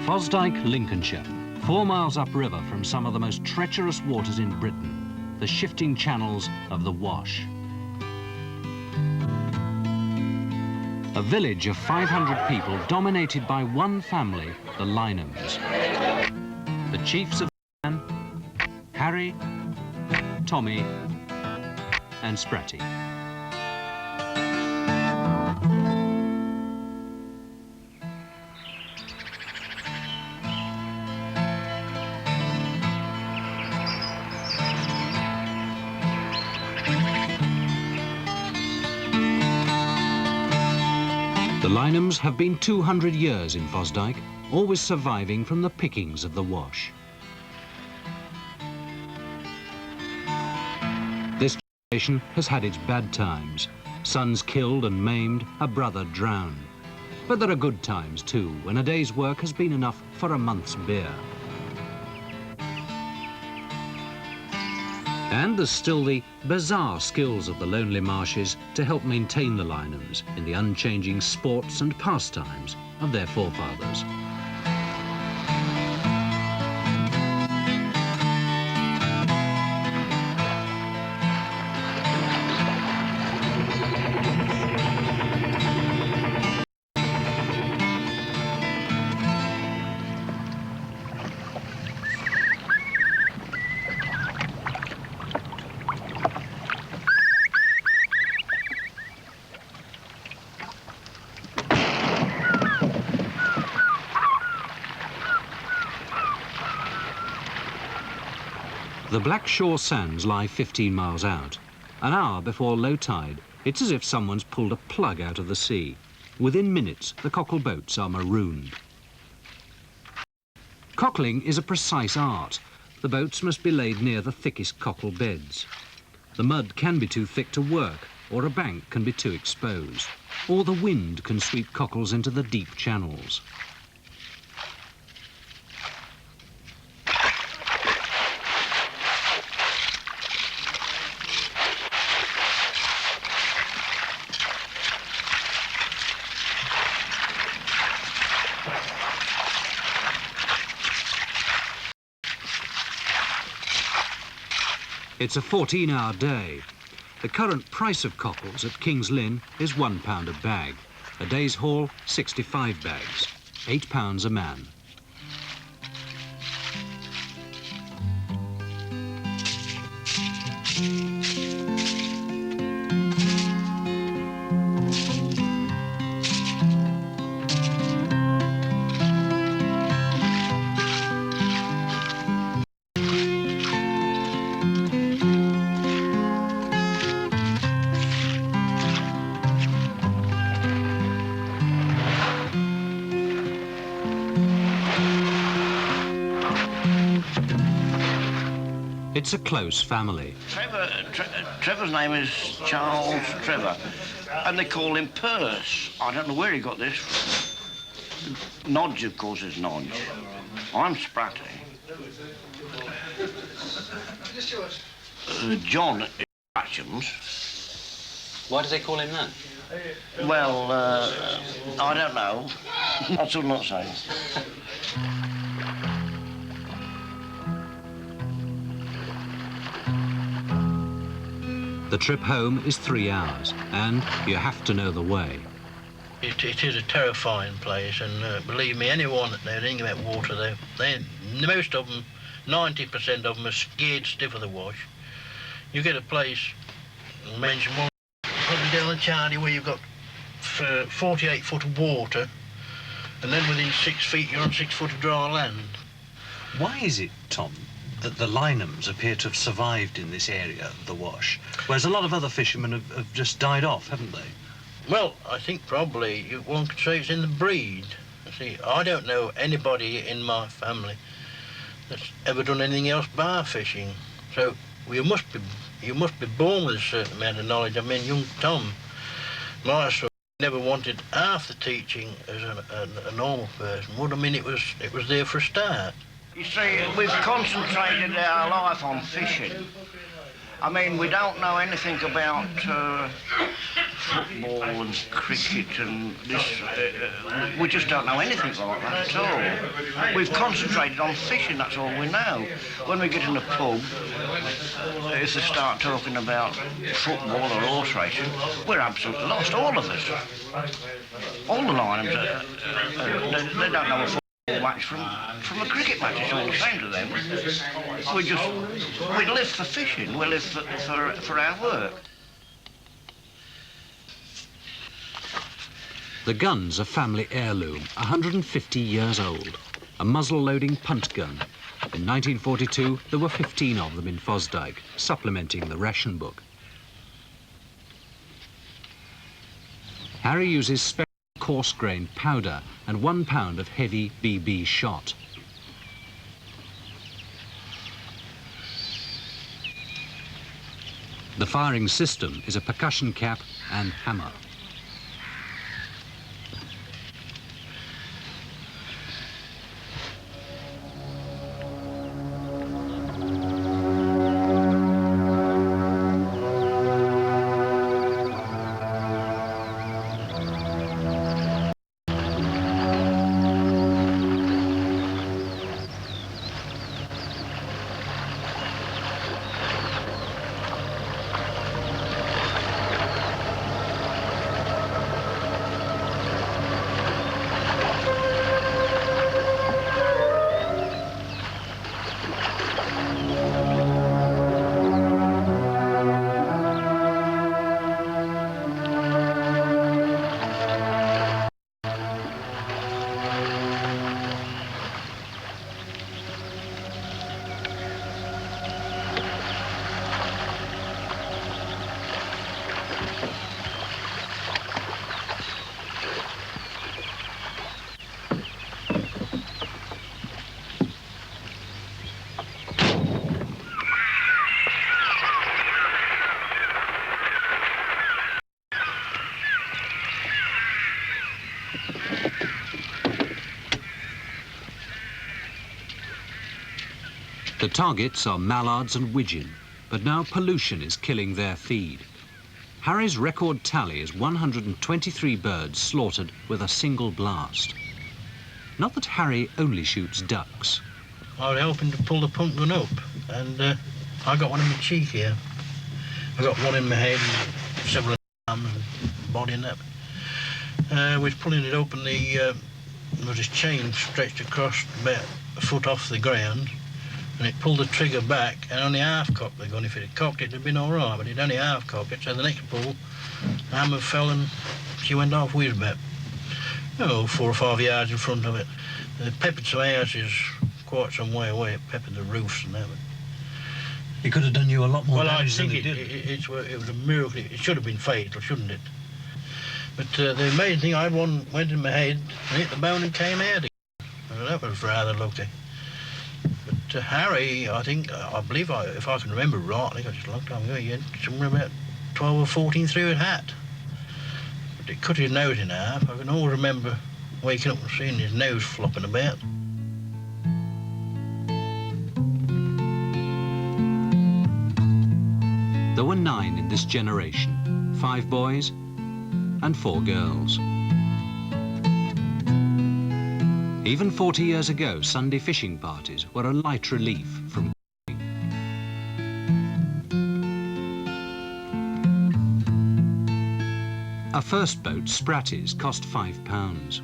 Fosdyke, Lincolnshire, 4 miles upriver from some of the most treacherous waters in Britain, the shifting channels of the Wash. A village of 500 people dominated by one family, the Lynhams. The chiefs of the clan, Harry, Tommy and Spratty. The Lynhams have been 200 years in Fosdyke, always surviving from the pickings of the Wash. This generation has had its bad times. Sons killed and maimed, a brother drowned. But there are good times too, when a day's work has been enough for a month's beer. And there's still the bizarre skills of the lonely marshes to help maintain the Lynhams in the unchanging sports and pastimes of their forefathers. The Black Shore sands lie 15 miles out. An hour before low tide, it's as if someone's pulled a plug out of the sea. Within minutes, the cockle boats are marooned. Cockling is a precise art. The boats must be laid near the thickest cockle beds. The mud can be too thick to work, or a bank can be too exposed, or the wind can sweep cockles into the deep channels. It's a 14-hour day. The current price of cockles at King's Lynn is £1 a bag. A day's haul, 65 bags, £8 a man. It's a close family. Trevor's name is Charles Trevor, and they call him Purse. I don't know where he got this from. Nodge, of course, is Nodge. I'm Spratty. John is Bashams. Why do they call him that? Well, I don't know. I should not say. The trip home is 3 hours, and you have to know the way. It is a terrifying place, and believe me, anyone that knows anything about water, most of them, 90% of them, are scared stiff of the Wash. You get a place, mention one, probably down the Charlie, where you've got 48 foot of water, and then within 6 feet you're on 6 foot of dry land. Why is it, Tom, that the Lynhams appear to have survived in this area of the Wash, whereas a lot of other fishermen have just died off, haven't they? Well, I think probably one could say it's in the breed. See, I don't know anybody in my family that's ever done anything else bar fishing. So you must be born with a certain amount of knowledge. I mean, young Tom, my son, never wanted half the teaching as a normal person would. I mean, it was there for a start. You see, we've concentrated our life on fishing, I mean, we don't know anything about football and cricket and this. We just don't know anything like that at all. We've concentrated on fishing, that's all we know. When we get in a pub, if they start talking about football or horse racing, we're absolutely lost, all of us. All the linemen, they don't know a football match from a cricket match. It's all the same to them. We live for fishing, we live for our work. The gun's a family heirloom, 150 years old. A muzzle-loading punt gun. In 1942, there were 15 of them in Fosdyke, supplementing the ration book. Harry uses special coarse-grained powder and 1 pound of heavy BB shot. The firing system is a percussion cap and hammer. The targets are mallards and widgeon, but now pollution is killing their feed. Harry's record tally is 123 birds slaughtered with a single blast. Not that Harry only shoots ducks. I was helping to pull the punt gun up, and I got one in my cheek here. I got one in my head and several in my arm and body and that. We was pulling it up, and there was this chain stretched across about a foot off the ground, and it pulled the trigger back and only half cocked the gun. If it had cocked it, it'd have been all right, but it only half cocked it, so the next pull, the hammer fell and she went off with about 4 or 5 yards in front of it. The peppered some houses quite some way away, it peppered the roofs and that. It could have done you a lot more well, I damage than think it did. it was a miracle. It should have been fatal, shouldn't it? But the amazing thing, I had one went in my head and hit the bone and came out again. And that was rather lucky. But Harry, I believe, if I can remember rightly, because it's a long time ago, he had somewhere about 12 or 14 through his hat. But it cut his nose in half. I can always remember waking up and seeing his nose flopping about. There were 9 in this generation, 5 boys and 4 girls. Even 40 years ago, Sunday fishing parties were a light relief from a first boat, Spratties, cost £5.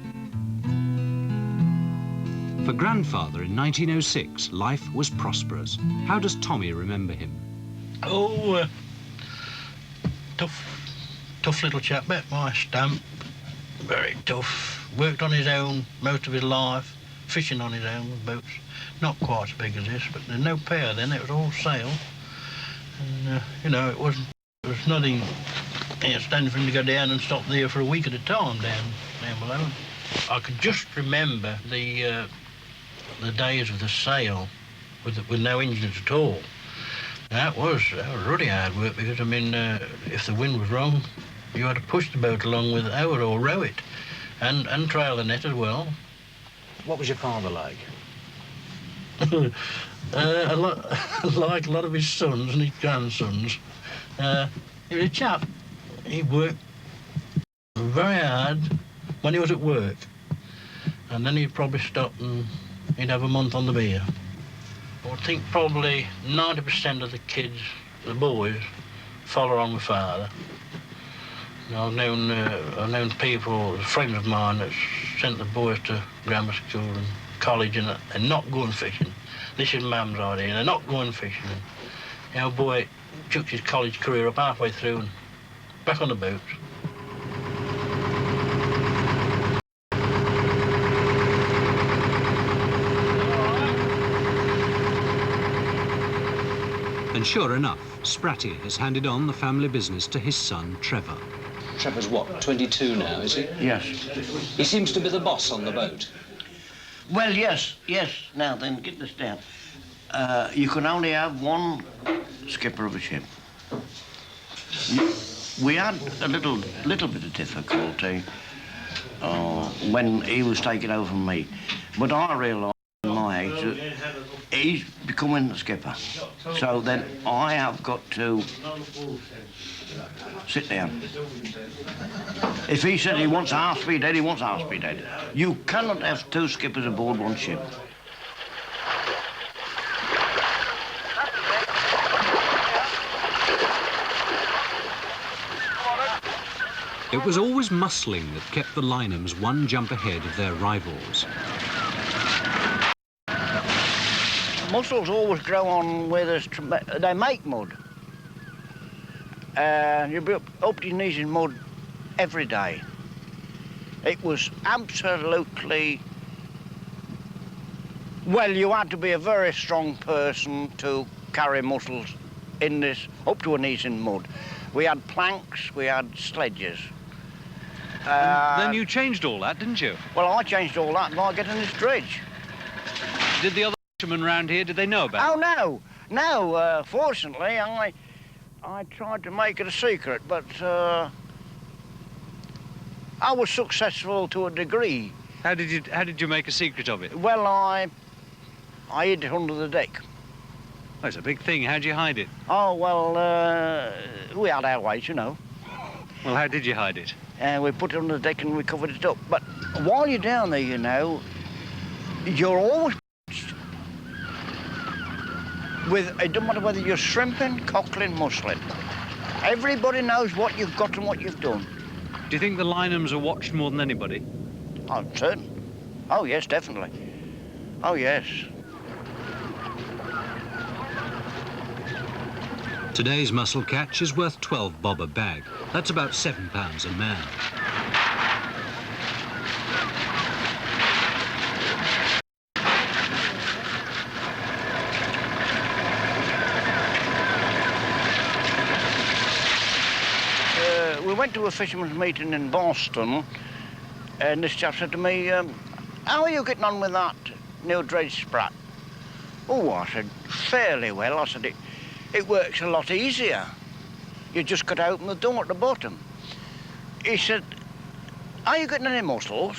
For grandfather in 1906, life was prosperous. How does Tommy remember him? Oh, tough little chap, about my stamp. Very tough. Worked on his own most of his life, fishing on his own with boats. Not quite as big as this, but there's no pair then, it was all sail. And, it was nothing outstanding for him to go down and stop there for a week at a time down below. I can just remember the days of the sail with no engines at all. That was really hard work because, if the wind was wrong, you had to push the boat along with the oar or row it and trail the net as well. What was your father like? Like a lot of his sons and his grandsons. He was a chap. He worked very hard when he was at work, and then he'd probably stop and he'd have a month on the beer. I think probably 90% of the kids, the boys, follow on with father. I've known people, friends of mine, that sent the boys to grammar school and college and not going fishing. This is Mum's idea, and they're not going fishing. And our boy chucked his college career up halfway through and back on the boat. And sure enough, Spratty has handed on the family business to his son, Trevor. Trevor's what, 22 now, is he? Yes. He seems to be the boss on the boat. Well, yes. Now then, get this down. You can only have one skipper of a ship. We had a little bit of difficulty when he was taking over from me, but I realised at my age that he's becoming the skipper. So then I have got to sit down. If he said he wants half speed head, he wants half speed head. You cannot have two skippers aboard one ship. It was always muscling that kept the Lynhams one jump ahead of their rivals. Mussels always grow on where there's... they make mud. You'll be up to your knees in mud every day. It was absolutely... Well, you had to be a very strong person to carry mussels in this, up to our knees in mud. We had planks, we had sledges. Then you changed all that, didn't you? Well, I changed all that by getting this dredge. Did the other fishermen round here, did they know about it? Oh, no. Fortunately, I tried to make it a secret, but I was successful to a degree. How did you make a secret of it? Well, I hid it under the deck. Oh, it's a big thing. How'd you hide it? Oh, well, we had our ways, you know. Well, how did you hide it? We put it under the deck and we covered it up. But while you're down there, you know, you're always with, it doesn't matter whether you're shrimping, cockling, mussling. Everybody knows what you've got and what you've done. Do you think the Lynhams are watched more than anybody? Oh, certain. Oh, yes, definitely. Oh, yes. Today's mussel catch is worth 12 bob a bag. That's about £7 a man. We went to a fisherman's meeting in Boston, and this chap said to me, how are you getting on with that new dredge sprat? Oh, I said, fairly well. I said, it works a lot easier. You just got to open the door at the bottom. He said, are you getting any mussels?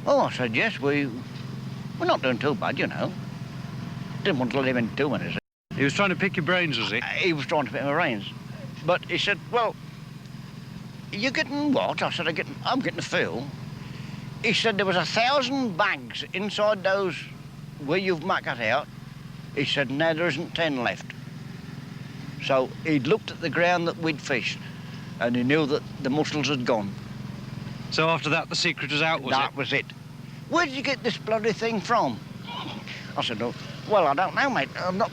Oh, I said, yes, we're not doing too bad, you know. Didn't want to let him in too many. He was trying to pick your brains, was he? He was trying to pick my brains. But he said, well, you're getting what? I said, I'm getting a fill. He said there was 1,000 bags inside those where you've marked it out. He said, now there isn't 10 left. So he'd looked at the ground that we'd fished, and he knew that the mussels had gone. So after that, the secret was out, was it? That was it. Where did you get this bloody thing from? I said, no, well, I don't know, mate. I'm not...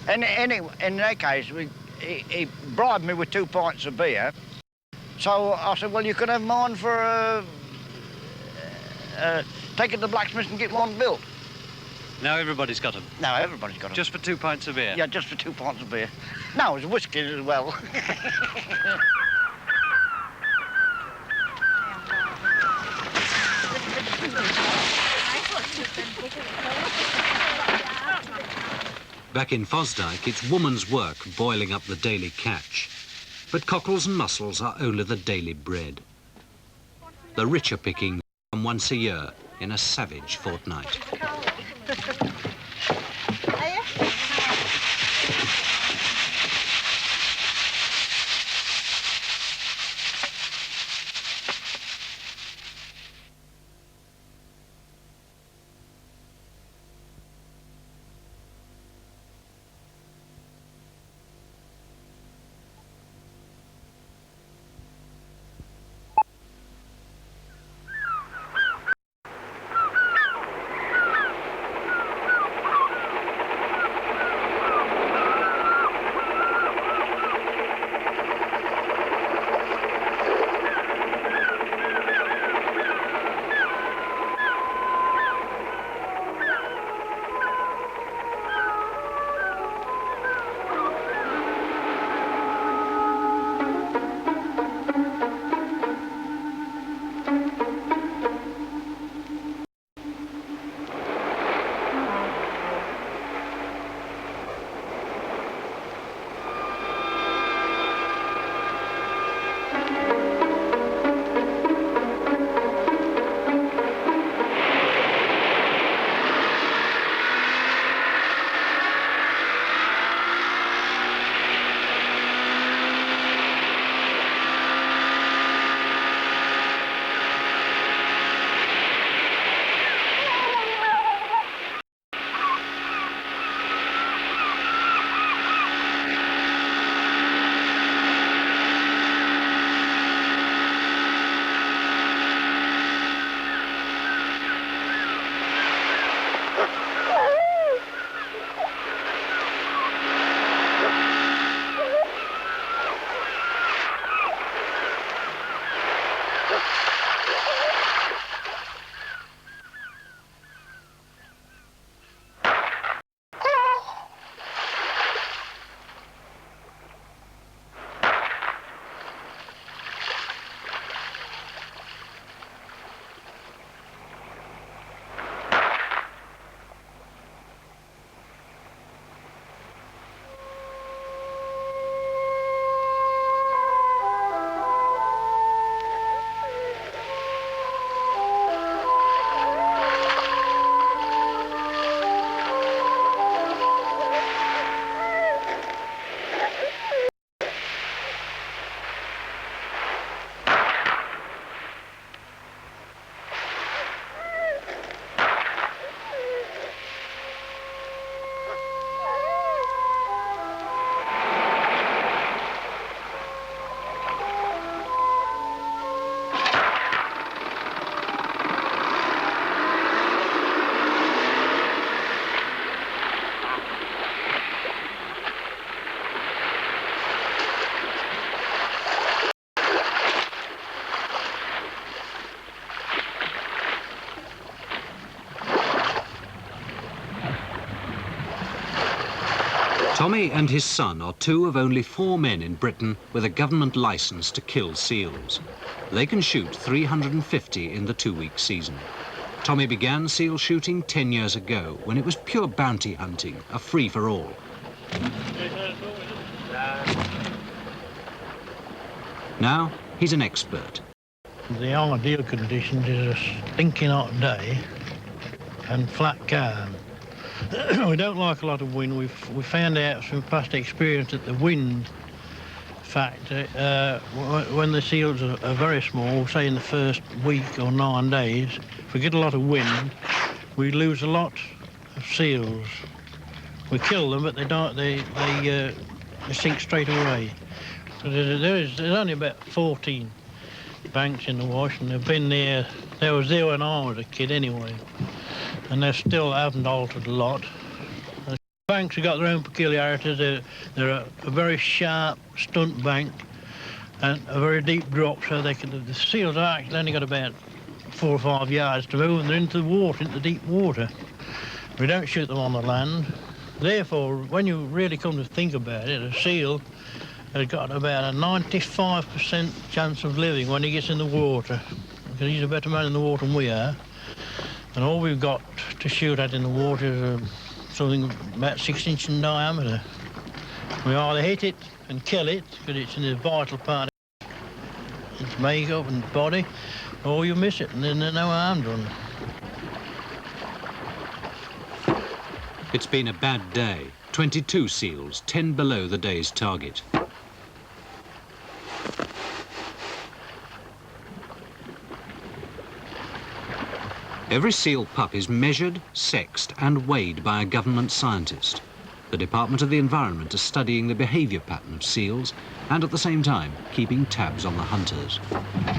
Anyway, in that case, he bribed me with 2 pints of beer. So I said, well, you can have mine for... take it to the blacksmith and get one built. Now everybody's got them? No, everybody's got them. Just for 2 pints of beer? Yeah, just for 2 pints of beer. No, there's whiskey as well. Back in Fosdyke, it's woman's work boiling up the daily catch. But cockles and mussels are only the daily bread. The richer pickings come once a year in a savage fortnight. Tommy and his son are two of only 4 men in Britain with a government licence to kill seals. They can shoot 350 in the 2-week season. Tommy began seal shooting 10 years ago when it was pure bounty hunting, a free-for-all. Now he's an expert. The ideal conditions is a stinking hot day and flat calm. We don't like a lot of wind. We found out from past experience that the wind factor, when the seals are very small, say in the first week or 9 days, if we get a lot of wind, we lose a lot of seals. We kill them, but they don't. They sink straight away. So there's only about 14 banks in the Wash, and they've been there. They was there when I was a kid anyway, and they still haven't altered a lot. The banks have got their own peculiarities. They're a very sharp stunt bank and a very deep drop, so they can. The seals are actually only got about 4 or 5 yards to move, and they're into the water, into deep water. We don't shoot them on the land. Therefore, when you really come to think about it, a seal has got about a 95% chance of living when he gets in the water, because he's a better man in the water than we are. And all we've got to shoot at in the water is something about 6 inches in diameter. We either hit it and kill it, because it's in the vital part of its makeup and body, or you miss it and then there's no harm done. It's been a bad day. 22 seals, 10 below the day's target. Every seal pup is measured, sexed and weighed by a government scientist. The Department of the Environment is studying the behaviour pattern of seals and at the same time keeping tabs on the hunters.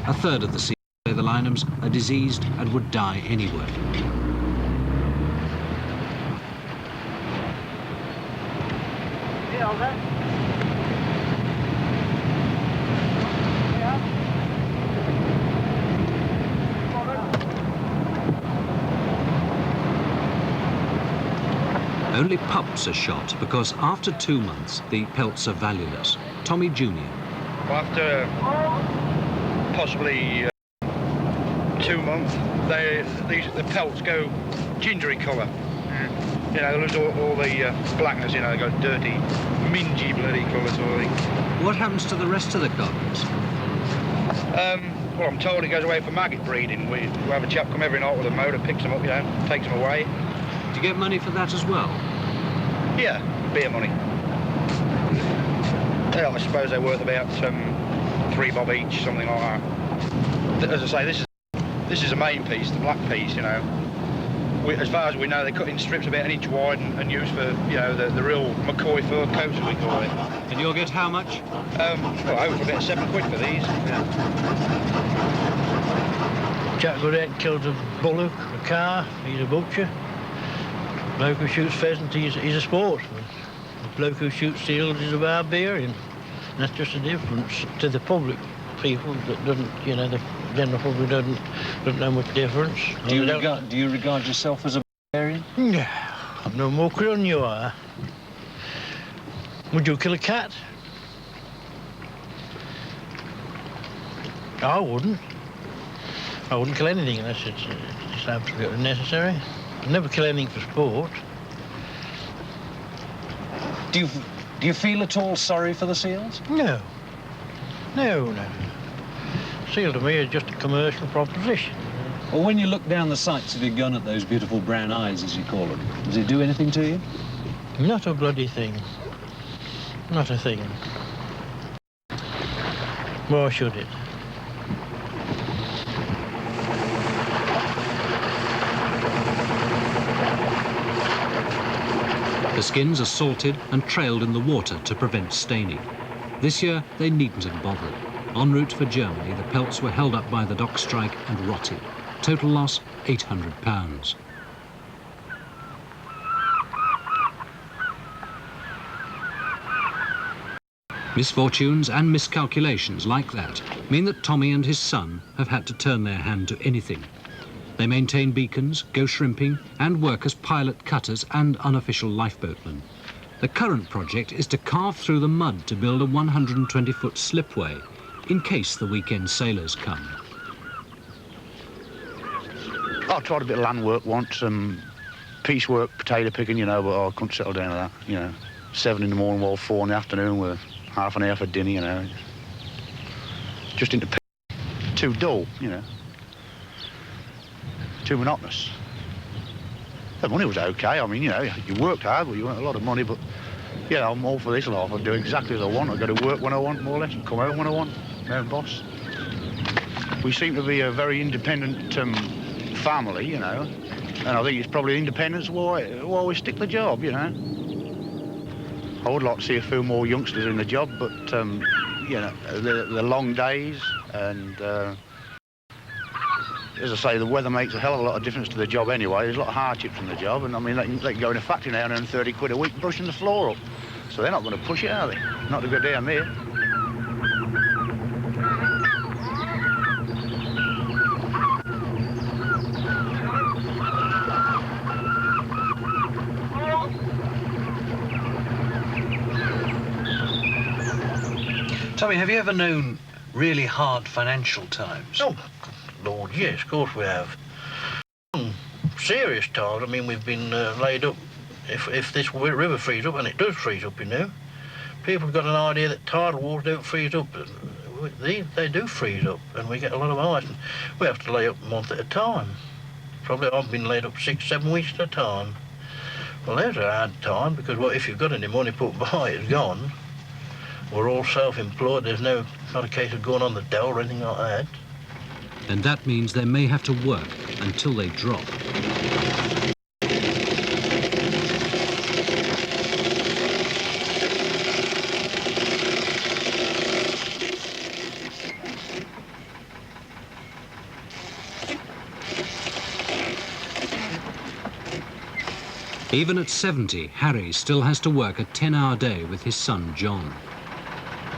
A third of the seals, say the Lynams, are diseased and would die anyway. Only pups are shot because after 2 months the pelts are valueless. Tommy Jr. Well, after possibly 2 months, the pelts go gingery colour. You know, there's all the blackness, you know, they go dirty, mingy bloody colour sort of thing. What happens to the rest of the carcass? Well, I'm told it goes away for maggot breeding. We have a chap come every night with a motor, picks them up, you know, takes them away. Do you get money for that as well? Yeah, beer money. Yeah, I suppose they're worth about 3 bob each, something like that. As I say, this is a main piece, the black piece, you know. As far as we know, they cut in strips about 1 inch wide and used for, you know, the real McCoy fur coats, as we call it. And you'll get how much? Well, I hope about 7 quid for these. Yeah. Chap got out and killed a bullock, a car, he's a butcher. Bloke who shoots pheasant, he's a sportsman. The bloke who shoots seals is a barbarian. And that's just a difference to the public people that doesn't, you know, the general public doesn't know much difference. Do you regard yourself as a barbarian? Yeah, I'm no more cruel than you are. Would you kill a cat? I wouldn't. I wouldn't kill anything unless it's absolutely necessary. I'd never kill anything for sport. Do you feel at all sorry for the seals? No. No. Seal to me is just a commercial proposition. Well, when you look down the sights of your gun at those beautiful brown eyes, as you call them, does it do anything to you? Not a bloody thing. Not a thing. Why should it? The skins are salted and trailed in the water to prevent staining. This year, they needn't have bothered. En route for Germany, the pelts were held up by the dock strike and rotted. Total loss, £800. Misfortunes and miscalculations like that mean that Tommy and his son have had to turn their hand to anything. They maintain beacons, go shrimping, and work as pilot cutters and unofficial lifeboatmen. The current project is to carve through the mud to build a 120-foot slipway, in case the weekend sailors come. I tried a bit of land work once, piecework, potato picking, you know, but I couldn't settle down to that, you know. 7 in the morning while 4 in the afternoon with half an hour for dinner, you know. Just into too dull, you know. Too monotonous. The money was okay. I mean, you know, you worked hard, but you earned a lot of money. But, yeah, I'm all for this life. I do exactly as I want. I go to work when I want, more or less, and come home when I want. My own boss. We seem to be a very independent family, you know. And I think it's probably independence why we stick to the job, you know. I would like to see a few more youngsters in the job, but, you know, the long days and... as I say, the weather makes a hell of a lot of difference to the job anyway. There's a lot of hardships in the job, and I mean, they can go in a factory now and earn 30 quid a week brushing the floor up. So they're not going to push it, are they? Not to go down there. Tommy, have you ever known really hard financial times? Oh, Lord, yes, of course we have. Serious times. I mean, we've been laid up. If this river frees up, and it does freeze up, you know, people have got an idea that tidal waters don't freeze up. They do freeze up, and we get a lot of ice. And we have to lay up a month at a time. Probably I've been laid up 6, 7 weeks at a time. Well, there's a hard time, because what if you've got any money put by, it's gone. We're all self-employed, there's not a case of going on the dole or anything like that. And that means they may have to work until they drop. Even at 70, Harry still has to work a 10-hour day with his son, John.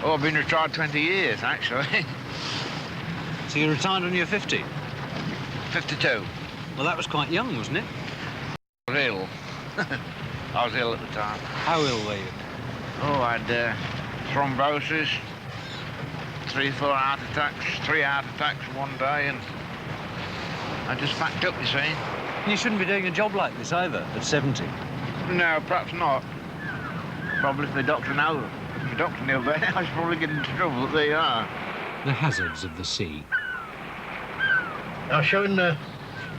Oh, I've been retired 20 years, actually. So you retired when you were 50? 52. Well, that was quite young, wasn't it? I was ill. I was ill at the time. How ill were you? Oh, I had thrombosis, 3 heart attacks one day, and I just packed up, you see. You shouldn't be doing a job like this either, at 70. No, perhaps not. Probably if the doctor knows. If the doctor knew about it, I should probably get into trouble, but there you are. The hazards of the sea. I was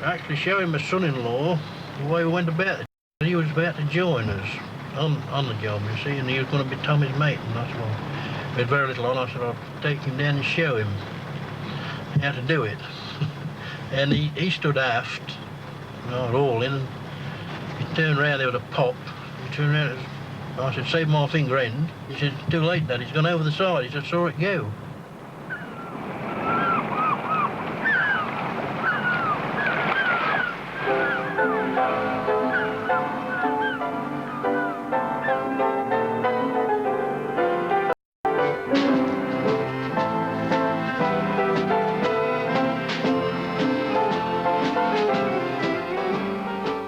actually showing my son-in-law the way we went about it. He was about to join us on the job, you see, and he was going to be Tommy's mate, and that's why. We had very little on. I said, I'll take him down and show him how to do it. And he stood aft, not all in, and he turned round, there was a pop. He turned round, I said, save my finger end. He said, too late, Dad, he's gone over the side. He said, saw it go.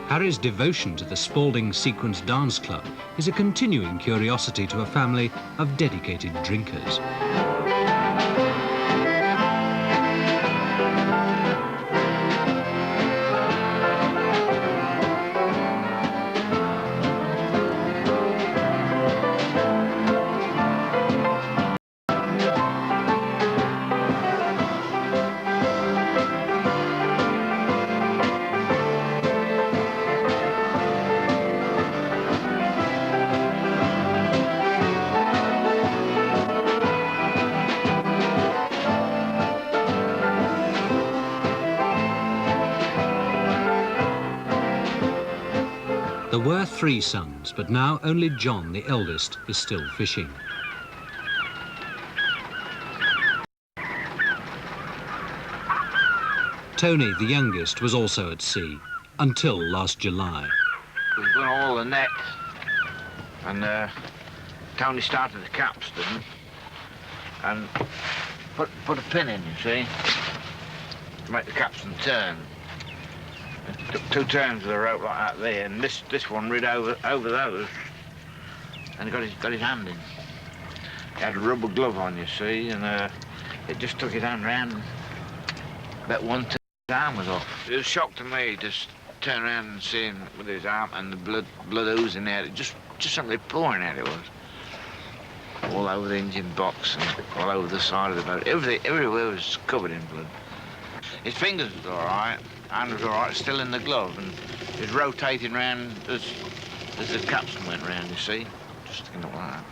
Harry's devotion to the Spalding Sequence Dance Club is a continuing curiosity to a family of dedicated drinkers. There were 3 sons, but now only John, the eldest, is still fishing. Tony, the youngest, was also at sea, until last July. We've done all the nets, and Tony started the capstan and put a pin in, you see, to make the capstan turn. It took 2 turns with a rope like that there, and this one rid over those, and he got his hand in. He had a rubber glove on, you see, and it just took his hand round, and about 1 turn, his arm was off. It was a shock to me, just turn around and see him with his arm and the blood oozing out. It just something pouring out, it was. All over the engine box and all over the side of the boat. Everywhere was covered in blood. His fingers was all right. Hand was all right, still in the glove, and it was rotating round as the capstan went round, you see, just sticking up like that.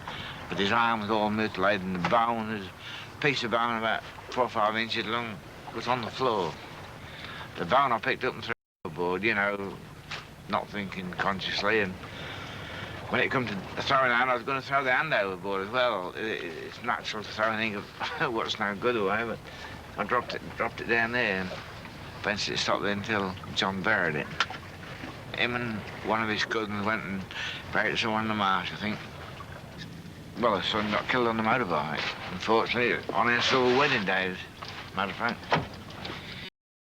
But his arm was all mutilated, and the bone, there's a piece of bone about 4 or 5 inches long, was on the floor. The bone I picked up and threw overboard, you know, not thinking consciously, and when it come to throwing a hand, I was going to throw the hand overboard as well. It's natural to throw anything of what's no good away, but I dropped it down there, and eventually it stopped there until John buried it. Him and one of his cousins went and buried someone in the marsh, I think. Well, his son got killed on the motorbike, unfortunately, on our silver wedding days, matter of fact.